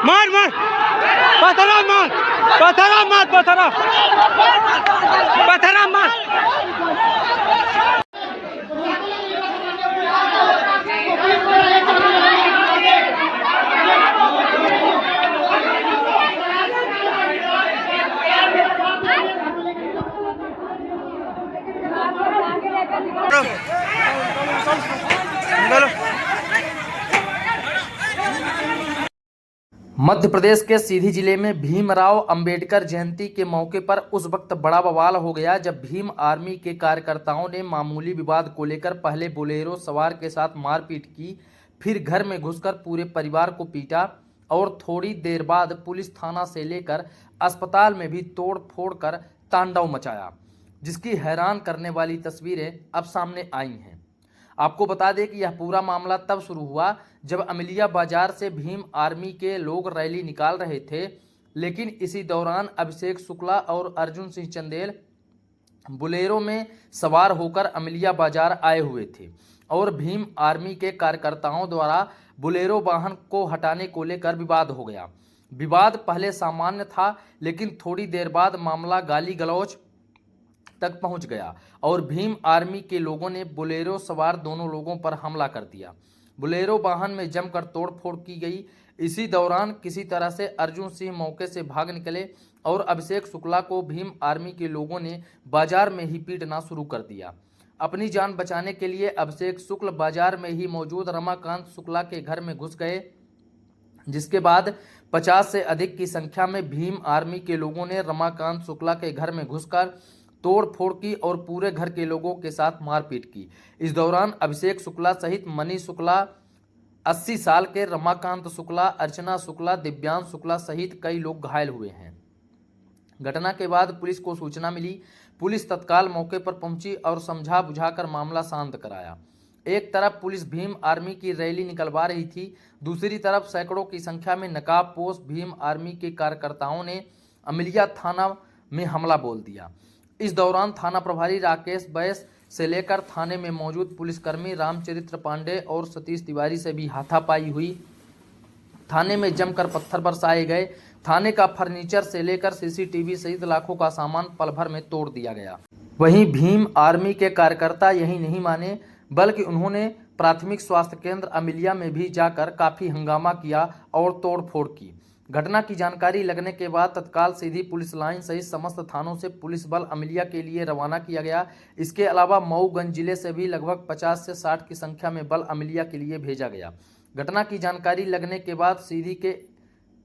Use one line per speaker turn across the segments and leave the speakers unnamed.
मार मार पथरा मार पथरा मार पथरा पथरा मार
मध्य प्रदेश के सीधी जिले में भीमराव अंबेडकर जयंती के मौके पर उस वक्त बड़ा बवाल हो गया जब भीम आर्मी के कार्यकर्ताओं ने मामूली विवाद को लेकर पहले बोलेरो सवार के साथ मारपीट की, फिर घर में घुसकर पूरे परिवार को पीटा और थोड़ी देर बाद पुलिस थाना से लेकर अस्पताल में भी तोड़ फोड़ कर तांडव मचाया, जिसकी हैरान करने वाली तस्वीरें अब सामने आई हैं। आपको बता दें कि यह पूरा मामला तब शुरू हुआ जब अमिलिया बाजार से भीम आर्मी के लोग रैली निकाल रहे थे, लेकिन इसी दौरान अभिषेक शुक्ला और अर्जुन सिंह चंदेल बुलेरो में सवार होकर अमिलिया बाजार आए हुए थे और भीम आर्मी के कार्यकर्ताओं द्वारा बुलेरो वाहन को हटाने को लेकर विवाद हो गया। विवाद पहले सामान्य था, लेकिन थोड़ी देर बाद मामला गाली गलौज तक पहुंच गया और भीम आर्मी के लोगों ने बुलेरो सवार दोनों लोगों पर हमला कर दिया। बुलेरो वाहन में जमकर तोड़फोड़ की गई। इसी दौरान किसी तरह से अर्जुन सिंह मौके से भाग निकले और अभिषेक शुक्ला को भीम आर्मी के लोगों ने बाजार में ही पीटना शुरू कर दिया। अपनी जान बचाने के लिए अभिषेक शुक्ल बाजार में ही मौजूद रमाकांत शुक्ला के घर में घुस गए, जिसके बाद 50 से अधिक की संख्या में भीम आर्मी के लोगों ने रमाकांत शुक्ला के घर में घुसकर तोड़ फोड़ की और पूरे घर के लोगों के साथ मारपीट की। इस दौरान अभिषेक शुक्ला सहित मनीष शुक्ला, 80 साल के रमाकांत शुक्ला, अर्चना शुक्ला, दिव्यांश शुक्ला सहित कई लोग घायल हुए हैं। घटना के बाद पुलिस को सूचना मिली। पुलिस तत्काल मौके पर पहुंची और समझा बुझाकर मामला शांत कराया। एक तरफ पुलिस भीम आर्मी की रैली निकलवा रही थी, दूसरी तरफ सैकड़ों की संख्या में नकाबपोश भीम आर्मी के कार्यकर्ताओं ने अमिलिया थाना में हमला बोल दिया। इस दौरान थाना प्रभारी राकेश बैस से लेकर थाने में मौजूद पुलिसकर्मी रामचरित्र पांडे और सतीश तिवारी से भी हाथापाई हुई। थाने में जमकर पत्थर बरसाए गए। थाने का फर्नीचर से लेकर सीसीटीवी सहित लाखों का सामान पल भर में तोड़ दिया गया। वहीं भीम आर्मी के कार्यकर्ता यही नहीं माने, बल्कि उन्होंने प्राथमिक स्वास्थ्य केंद्र अमिलिया में भी जाकर काफी हंगामा किया और तोड़फोड़ की। घटना की जानकारी लगने के बाद तत्काल सीधी पुलिस लाइन सहित समस्त थानों से पुलिस बल अमिलिया के लिए रवाना किया गया। इसके अलावा मऊगंज जिले से भी लगभग 50 से 60 की संख्या में बल अमिलिया के लिए भेजा गया। घटना की जानकारी लगने के बाद सीधी के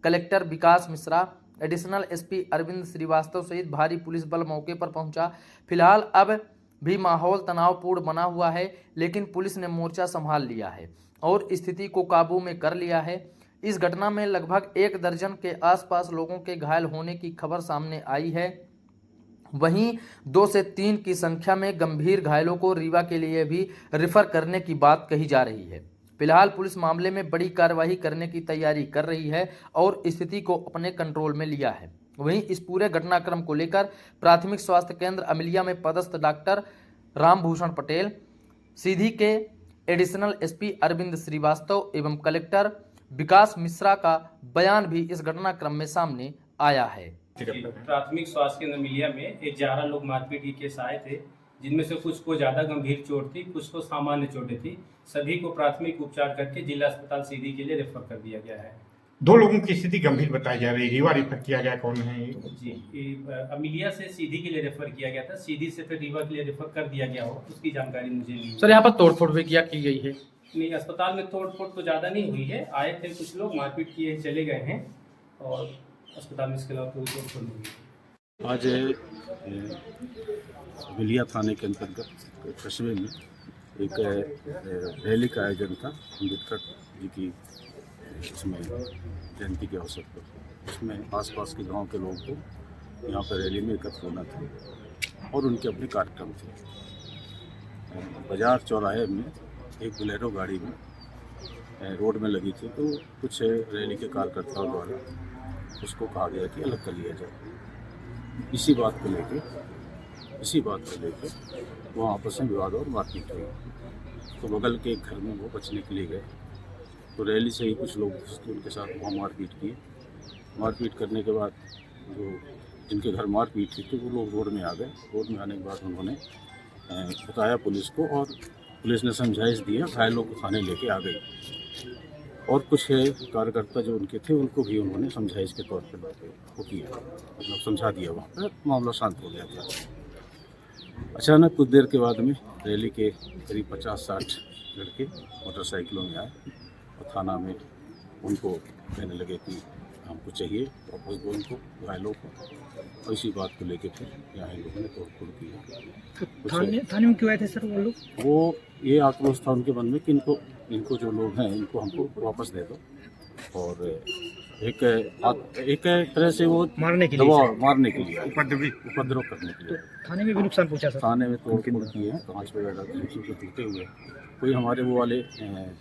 कलेक्टर विकास मिश्रा, एडिशनल एसपी अरविंद श्रीवास्तव सहित भारी पुलिस बल मौके पर पहुंचा। फिलहाल अब भी माहौल तनावपूर्ण बना हुआ है, लेकिन पुलिस ने मोर्चा संभाल लिया है और स्थिति को काबू में कर लिया है। इस घटना में लगभग 1 दर्जन के आसपास लोगों के घायल होने की खबर सामने आई है। वहीं 2 से 3 की संख्या में गंभीर घायलों को रीवा के लिए भी रेफर करने की बात कही जा रही है। फिलहाल पुलिस मामले में बड़ी कार्रवाई करने की तैयारी कर रही है और स्थिति को अपने कंट्रोल में लिया है। वहीं इस पूरे घटनाक्रम को लेकर प्राथमिक स्वास्थ्य केंद्र अमिलिया में पदस्थ डॉक्टर रामभूषण पटेल, सीधी के एडिशनल एसपी अरविंद श्रीवास्तव एवं कलेक्टर विकास मिश्रा का बयान भी इस घटनाक्रम में सामने आया है।
प्राथमिक स्वास्थ्य केंद्र अमिलिया में 11 लोग मारपीट के केस आए थे, जिनमें से कुछ को ज़्यादा गंभीर चोट थी, कुछ को सामान्य चोटें थी। सभी को प्राथमिक उपचार करके जिला अस्पताल सीधी के लिए रेफर कर दिया गया है।
2 लोगों की स्थिति गंभीर बताई जा रही है। रीवा रेफर किया गया, कौन है ये?
जी, अमिलिया से सीधी के लिए रेफर किया गया था, सीधी से फिर रीवा के लिए रेफर कर दिया गया हो, उसकी जानकारी मुझे नहीं।
सर, यहाँ पर तोड़फोड़ भी क्या की गई है?
नहीं, अस्पताल में तोड़फोड़ तो ज़्यादा नहीं हुई है। आए थे कुछ लोग, मारपीट किए चले गए हैं और अस्पताल में इसके अलावा कोई तोड़फोड़ नहीं हुई।
आज अमिलिया थाने के अंतर्गत कस्बे में एक रैली का आयोजन था अम्बेडकर जी की इसमें जयंती के अवसर पर। इसमें आसपास के गांव के लोगों को यहाँ पर रैली में एकत्र होना था और उनके अपने कार्यक्रम थे। बाजार चौराहे में एक बोलेरो गाड़ी में रोड में लगी थी, तो कुछ रैली के कार्यकर्ताओं द्वारा उसको कहा गया कि अलग कर लिया जाए। इसी बात को लेकर वहाँ आपस में विवाद और मारपीट हुई। तो बगल के घर में वो बचने के लिए गए, तो रैली से ही कुछ लोग उनके साथ वहाँ मारपीट की। मारपीट करने के बाद जो जिनके घर मारपीट थी तो वो लोग रोड में आ गए। रोड में आने के बाद उन्होंने बताया पुलिस को और पुलिस ने समझाइश दिया, घायलों को थाने लेके आ गई। और कुछ कार्यकर्ता जो उनके थे उनको भी उन्होंने समझाइश के तौर पर वो किया, मतलब समझा दिया। वहाँ पर मामला शांत हो गया था। अचानक कुछ देर के बाद में रैली के करीब 50-60 लड़के मोटरसाइकिलों में आए और थाना में उनको कहने लगे कि हमको चाहिए वापस दो उनको, घायलों को। और इसी बात को लेके फिर यहाँ इन लोगों ने तोड़फोड़ की।
थाने में क्यों आए थे सर वो लोग?
वो ये आक्रोश था उनके मन में कि इनको जो लोग हैं इनको हमको वापस दे दो। और एक तरह से वो मारने के लिए उपद्रव करने के लिए।
थाने में भी नुकसान पहुंचा सर? थाने
में तोड़फोड़ किए हैं, कांच वगैरह खिड़की के टूटे हुए। कोई हमारे वो वाले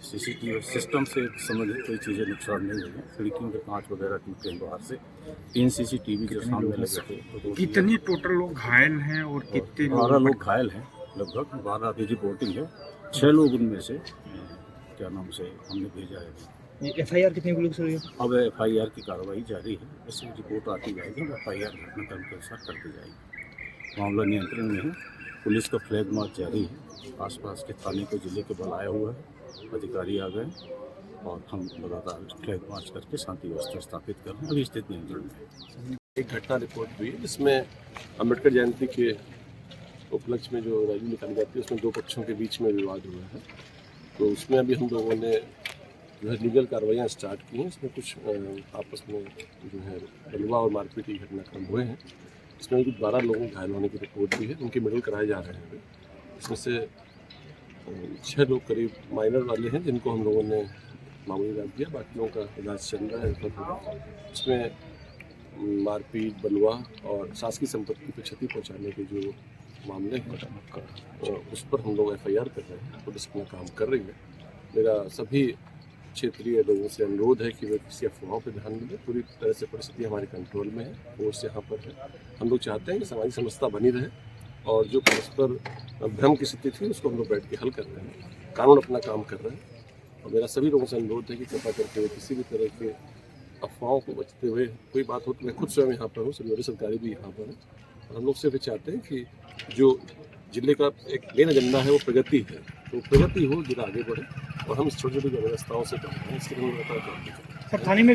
CCTV सिस्टम से संबंधित कोई चीज़ें नुकसान नहीं हुई हैं। खिड़कियों के कांच वगैरह टूटे हैं बाहर से। 3 CCTV जो सामने लगे थे।
कितने टोटल लोग घायल हैं और कितने
12 लोग घायल हैं, लगभग 12 की रिपोर्टिंग है। 6 लोग उनमें से क्या नाम से हमने भेजा है।
FIR कितने लोग से हुई है?
अब FIR की कार्रवाई जारी है। ऐसी रिपोर्ट आती जाएगी, FIR घटनाक्रम के अनुसार करती जाएगी। मामला नियंत्रण में है। पुलिस का फ्लैग मार्च जारी है। आसपास के थाने को जिले के बुलाया हुआ है, अधिकारी आ गए और हम लगातार फ्लैग मार्च करके शांति व्यवस्था स्थापित कर रहे हैं। अभी स्थिति नियंत्रण में है।
एक घटना रिपोर्ट हुई है जिसमें अम्बेडकर जयंती के उपलक्ष्य में जो रैली निकाली जाती है उसमें 2 पक्षों के बीच में विवाद हुआ है। तो उसमें अभी हम लोगों ने जो है लीगल कार्रवाइयाँ स्टार्ट की हैं। इसमें कुछ आपस में जो है बलवा और मारपीट की घटनाक्रम हुए हैं। इसमें कुछ 12 लोगों को घायल होने की रिपोर्ट भी है। उनके मेडिकल कराए जा रहे हैं। इसमें से 6 लोग करीब माइनर वाले हैं जिनको हम लोगों ने मामूली इलाज दिया, बाकी लोगों का इलाज चल रहा है। इसमें मारपीट, बलवा और शासकीय संपत्ति को क्षति पहुंचाने के जो मामले हैं उस पर हम लोग FIR कर रहे हैं। पुलिस अपना काम कर रही है। मेरा सभी क्षेत्रीय लोगों से अनुरोध है कि वे किसी अफवाहों पर ध्यान दें। पूरी तरह से परिस्थिति हमारे कंट्रोल में है, फोर्स यहाँ पर है। हम लोग चाहते हैं कि सामाजिक समझता बनी रहे और जो परस्पर भ्रम की स्थिति थी उसको हम लोग बैठ के हल कर रहे हैं। कानून अपना काम कर रहे हैं और मेरा सभी लोगों से अनुरोध है कि कृपा करके किसी भी तरह के अफवाहों को बचते हुए कोई बात हो तो मैं खुद स्वयं यहाँ पर हूँ, सभी वरिष्ठ अधिकारी भी यहाँ पर हैं और हम लोग सिर्फ चाहते हैं कि जो जिले का एक मेन एजेंडा है वो प्रगति है, तो प्रगति हो, जिला आगे बढ़े और हम इस छोटी छोटी व्यवस्थाओं से कर रहे हैं। इसके लिए हम लगातार काम कर रहे हैं।
सर थाने में